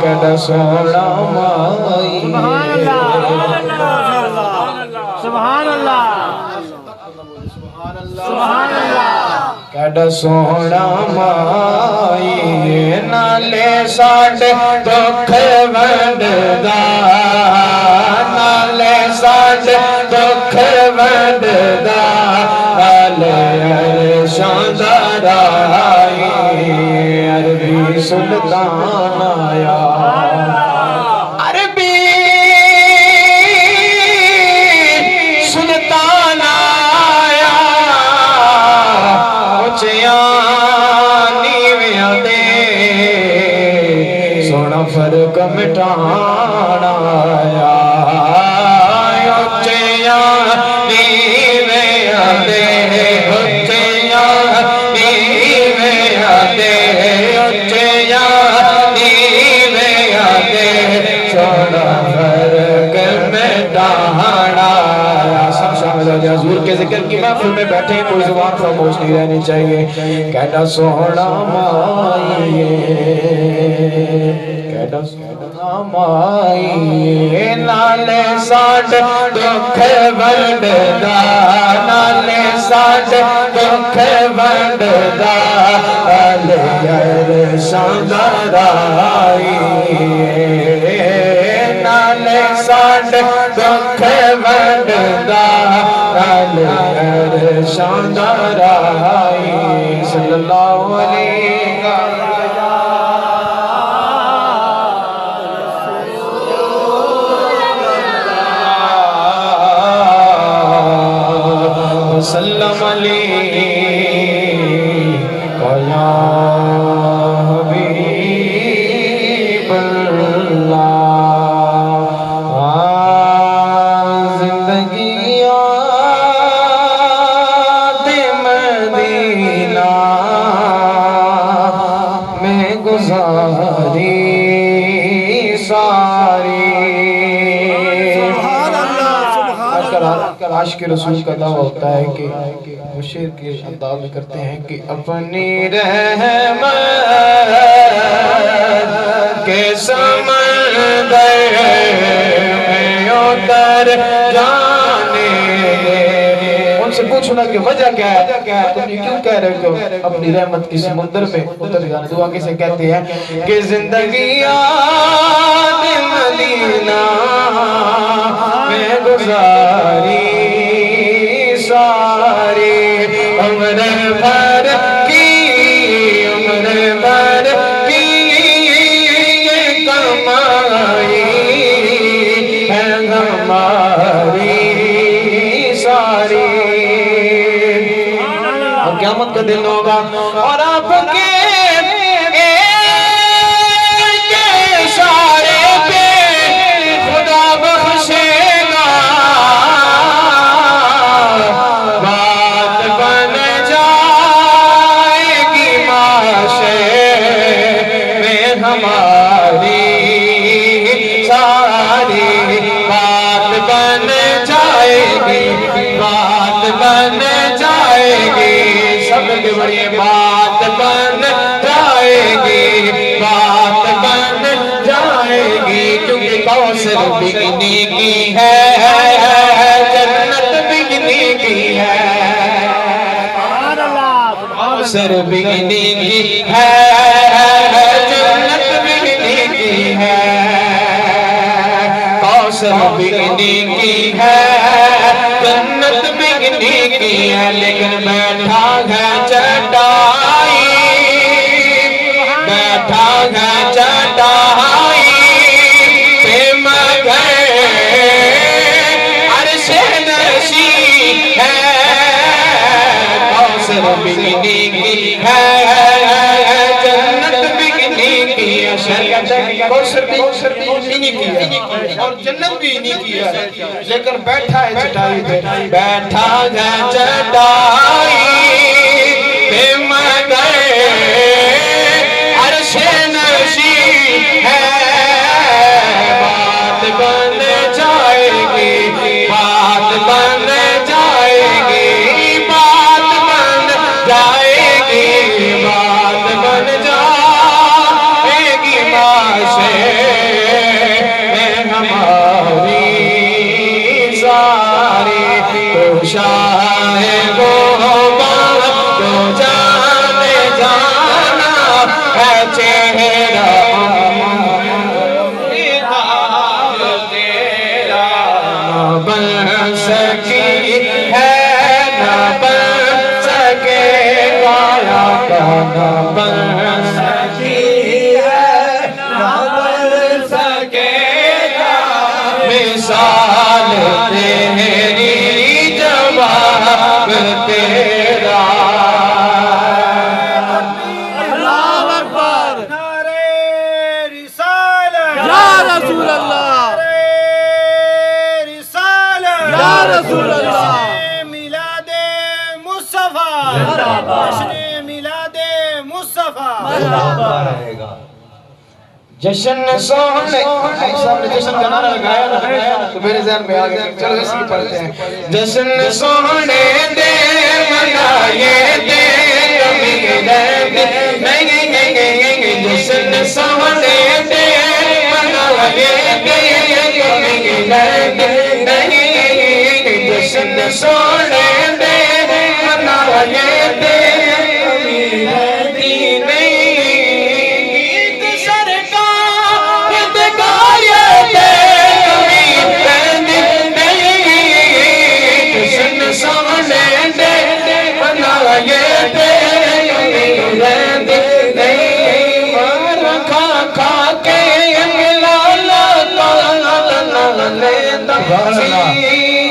کیڑا سونا مائی سبحان اللہ سبحان اللہ کیڑا سونا مائی نالے ساڈے دکھ ونڈدا نالے ساڈے دکھ ونڈدا نالے عرشاں دا رائی عربی سلطان آیا عربی سلطان آیا اچیاں نیویاں دے سونا فرق مٹانا آیا اچیاں نیویاں دے اچیاں نیویاں دے اچیاں نیویاں دے سونا فرق مٹانا سب شامل ہو جائے حضور کے ذکر کی محفل میں بیٹھے ہیں کوئی زبان خاموش نہیں رہنی چاہیے کیڑا سونا مائی کیڑا سونا مائی نالے ساڈے دکھ ونڈدا نالے ساڈے دکھ ونڈدا نالے عرشاں دا رائی نالے ساڈے دکھ ونڈدا نالے عرشاں دا رائی صلی اللہ علیہ وسلم علیکہ یا حبیب اللہ زندگی یاد مدینہ میں گزاری ساری عاشق رسول کا دعویٰ ہوتا ہے کہ وہ شعر کے انداز میں کرتے ہیں کہ اپنی رحمت کے سمندر میں اتر جانے دے ان سے پوچھنا کہ وجہ کیا ہے تم یہ کیوں کہہ رہے ہو اپنی رحمت کی سمندر میں اتر جانے دعا کسے کہتے ہیں کہ زندگی یاد مدینہ میں گزاری ساری عمر بھر کی کمائی ہے ہماری ساری اور قیامت کا دن ہوگا اور آپ کے سارے پہ خدا بخشے بڑی بات بن جائے گی بات بن جائے گی کیونکہ کوثر بگنی کی ہے جنت بگنی کی ہے کوثر بگنی کی ہے جنت بگنی کی ہے کوثر بگنی کی ہے جنت بگنی کی ہے لیکن بیٹھا ہے چٹائی بیٹھا ہے چٹائی پہ مگر عرش نشین ہے کوثر بگنی کی ہے جنت بگنی کی ہے کوثر بگنی کی ہے اور جنت بھی نہیں کی ہے لیکن بیٹھا ہے چٹائی پہ بیٹھا ہے چٹائی پہ مگر عرش نشین ہے بات بن جائے گی بات بن جائے گی بات بن جائے گی بات بن جائے گی معاشرے نہ بن سکی ہے نہ بن سکے گا مثال تیری جواب تیرا اللہ اکبر نعرہ رسالت یا رسول اللہ نعرہ رسالت یا رسول اللہ میلاد مصطفیٰ جشن میلاد مصطفیٰ جشن سونے صاحب نے جشن کا نعرہ لگایا نا تو میرے ذہن میں آ گیا چلو اس کی پڑھتے ہیں جشن سونے دے منائے دے جشن سونے دے منائے دے جشن سونے دے منائے دے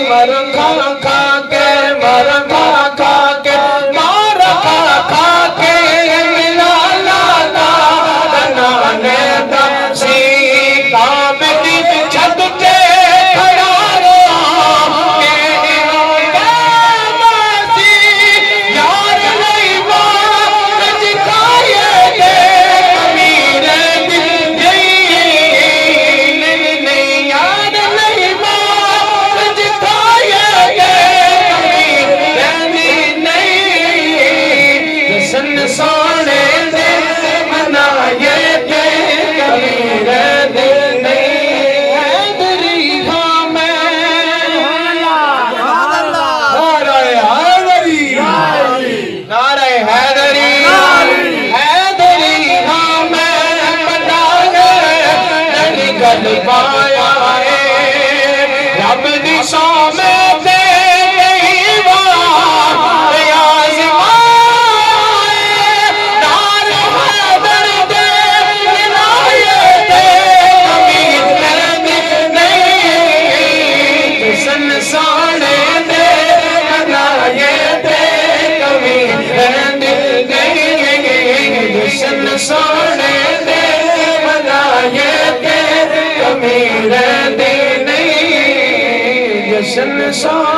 مر کھا کھا کے مر کھا کھا کے مر کھا کھا کے لا لا لا بنانے دا سی کام دی چھت تے کھڑا رہا کہ یار نہیں ماں جکھائے دے کمیرے نہیں یار نہیں سونے دے منائے دے کمیرے دے حیدری ہاں میں نعرہ حیدری نعرہ حیدری حیدری ہاں میں بنا نہیں گل پایا ہے رب دی سامنے سونے دے منائے دے کمیرے دے نہیں جشن سونے